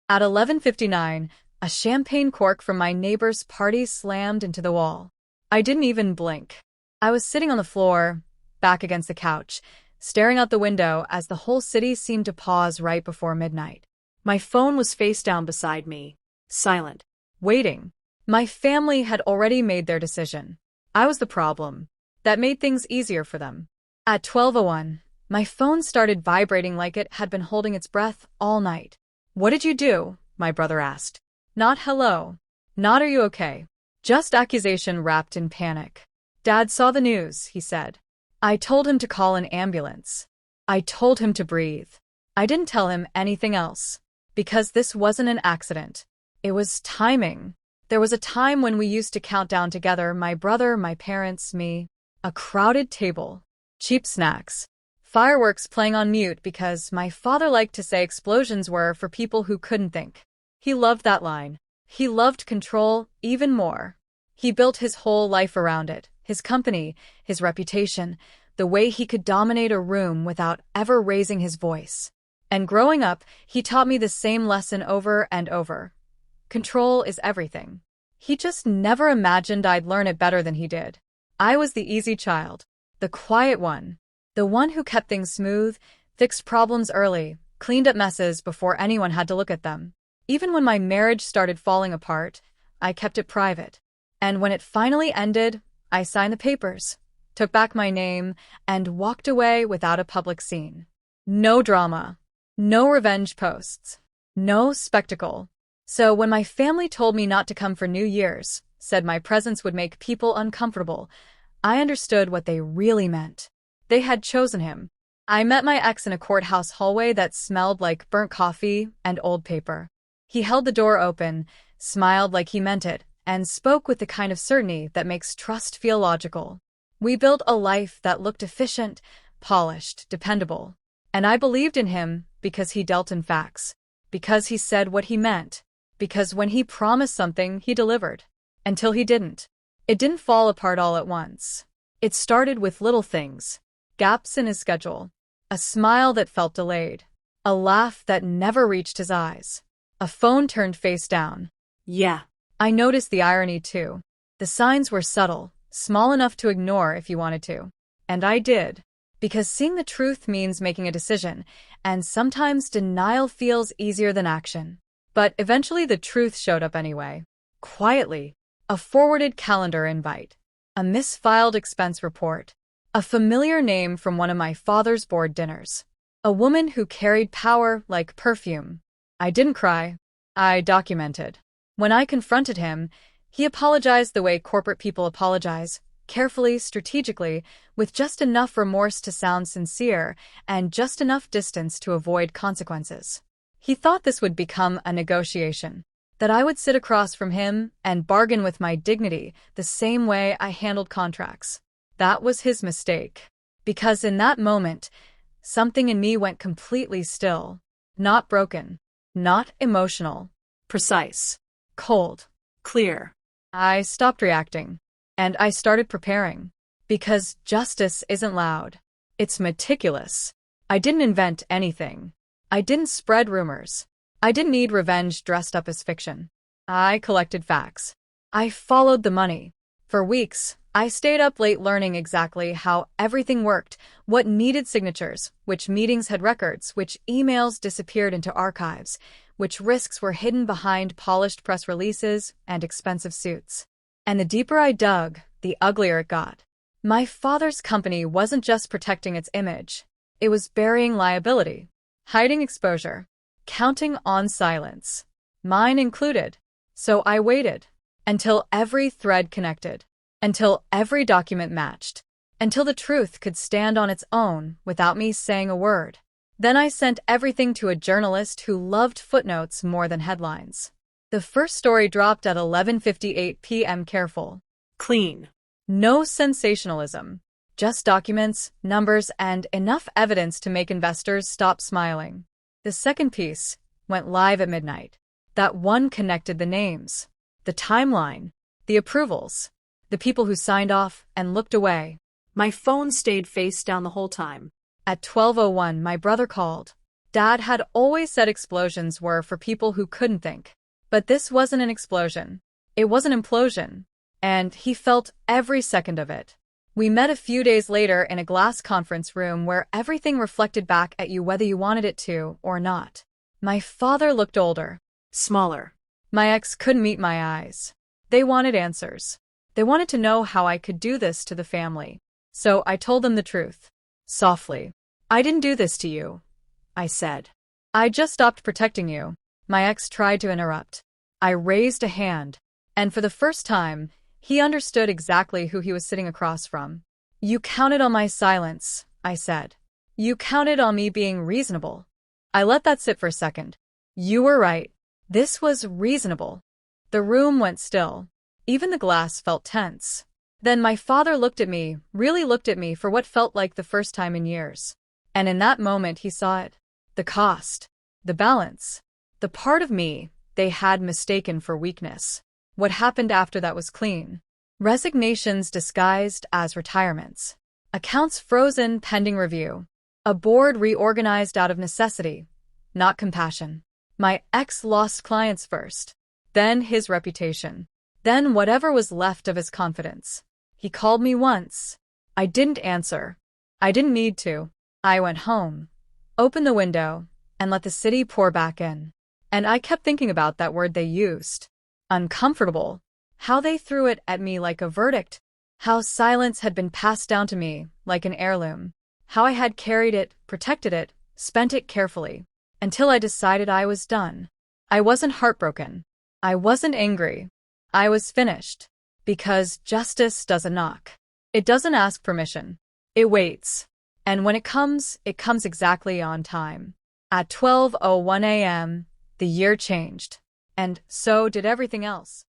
At 11:59, a champagne cork from my neighbor's party slammed into the wall. I didn't even blink. I was sitting on the floor, back against the couch, staring out the window as the whole city seemed to pause right before midnight. My phone was face down beside me, silent, waiting. My family had already made their decision. I was the problem. That made things easier for them. At 12:01, my phone started vibrating like it had been holding its breath all night. "What did you do?" my brother asked. Not hello. Not are you okay. Just accusation wrapped in panic. "Dad saw the news," he said. I told him to call an ambulance. I told him to breathe. I didn't tell him anything else. Because this wasn't an accident. It was timing. There was a time when we used to count down together, my brother, my parents, me. A crowded table. Cheap snacks. Fireworks playing on mute because my father liked to say explosions were for people who couldn't think. He loved that line. He loved control even more. He built his whole life around it, his company, his reputation, the way he could dominate a room without ever raising his voice. And growing up, he taught me the same lesson over and over. Control is everything. He just never imagined I'd learn it better than he did. I was the easy child, the quiet one. The one who kept things smooth, fixed problems early, cleaned up messes before anyone had to look at them. Even when my marriage started falling apart, I kept it private. And when it finally ended, I signed the papers, took back my name, and walked away without a public scene. No drama. No revenge posts. No spectacle. So when my family told me not to come for New Year's, said my presence would make people uncomfortable, I understood what they really meant. They had chosen him. I met my ex in a courthouse hallway that smelled like burnt coffee and old paper. He held the door open, smiled like he meant it, and spoke with the kind of certainty that makes trust feel logical. We built a life that looked efficient, polished, dependable. And I believed in him because he dealt in facts, because he said what he meant, because when he promised something, he delivered. Until he didn't. It didn't fall apart all at once. It started with little things. Gaps in his schedule. A smile that felt delayed. A laugh that never reached his eyes. A phone turned face down. Yeah. I noticed the irony too. The signs were subtle, small enough to ignore if you wanted to. And I did. Because seeing the truth means making a decision, and sometimes denial feels easier than action. But eventually the truth showed up anyway. Quietly. A forwarded calendar invite. A misfiled expense report. A familiar name from one of my father's board dinners. A woman who carried power like perfume. I didn't cry. I documented. When I confronted him, he apologized the way corporate people apologize, carefully, strategically, with just enough remorse to sound sincere and just enough distance to avoid consequences. He thought this would become a negotiation, that I would sit across from him and bargain with my dignity the same way I handled contracts. That was his mistake. Because in that moment, something in me went completely still. Not broken. Not emotional. Precise. Cold. Clear. I stopped reacting. And I started preparing. Because justice isn't loud. It's meticulous. I didn't invent anything. I didn't spread rumors. I didn't need revenge dressed up as fiction. I collected facts. I followed the money. For weeks, I stayed up late learning exactly how everything worked, what needed signatures, which meetings had records, which emails disappeared into archives, which risks were hidden behind polished press releases and expensive suits. And the deeper I dug, the uglier it got. My father's company wasn't just protecting its image. It was burying liability, hiding exposure, counting on silence. Mine included. So I waited. Until every thread connected. Until every document matched. Until the truth could stand on its own without me saying a word. Then I sent everything to a journalist who loved footnotes more than headlines. The first story dropped at 11:58 p.m. Careful. Clean. No sensationalism. Just documents, numbers, and enough evidence to make investors stop smiling. The second piece went live at midnight. That one connected the names, the timeline, the approvals, the people who signed off and looked away. My phone stayed face down the whole time. At 12:01, my brother called. Dad had always said explosions were for people who couldn't think. But this wasn't an explosion. It was an implosion. And he felt every second of it. We met a few days later in a glass conference room where everything reflected back at you whether you wanted it to or not. My father looked older, smaller. My ex couldn't meet my eyes. They wanted answers. They wanted to know how I could do this to the family. So I told them the truth. Softly. I didn't do this to you, I said. I just stopped protecting you. My ex tried to interrupt. I raised a hand. And for the first time, he understood exactly who he was sitting across from. You counted on my silence, I said. You counted on me being reasonable. I let that sit for a second. You were right. This was reasonable. The room went still. Even the glass felt tense. Then my father looked at me, really looked at me for what felt like the first time in years. And in that moment he saw it. The cost. The balance. The part of me they had mistaken for weakness. What happened after that was clean. Resignations disguised as retirements. Accounts frozen pending review. A board reorganized out of necessity, not compassion. My ex lost clients first. Then his reputation. Then whatever was left of his confidence. He called me once. I didn't answer. I didn't need to. I went home, opened the window, and let the city pour back in. And I kept thinking about that word they used. Uncomfortable. How they threw it at me like a verdict. How silence had been passed down to me like an heirloom. How I had carried it, protected it, spent it carefully. Until I decided I was done. I wasn't heartbroken. I wasn't angry. I was finished. Because justice doesn't knock. It doesn't ask permission. It waits. And when it comes exactly on time. At 12:01 a.m., the year changed. And so did everything else.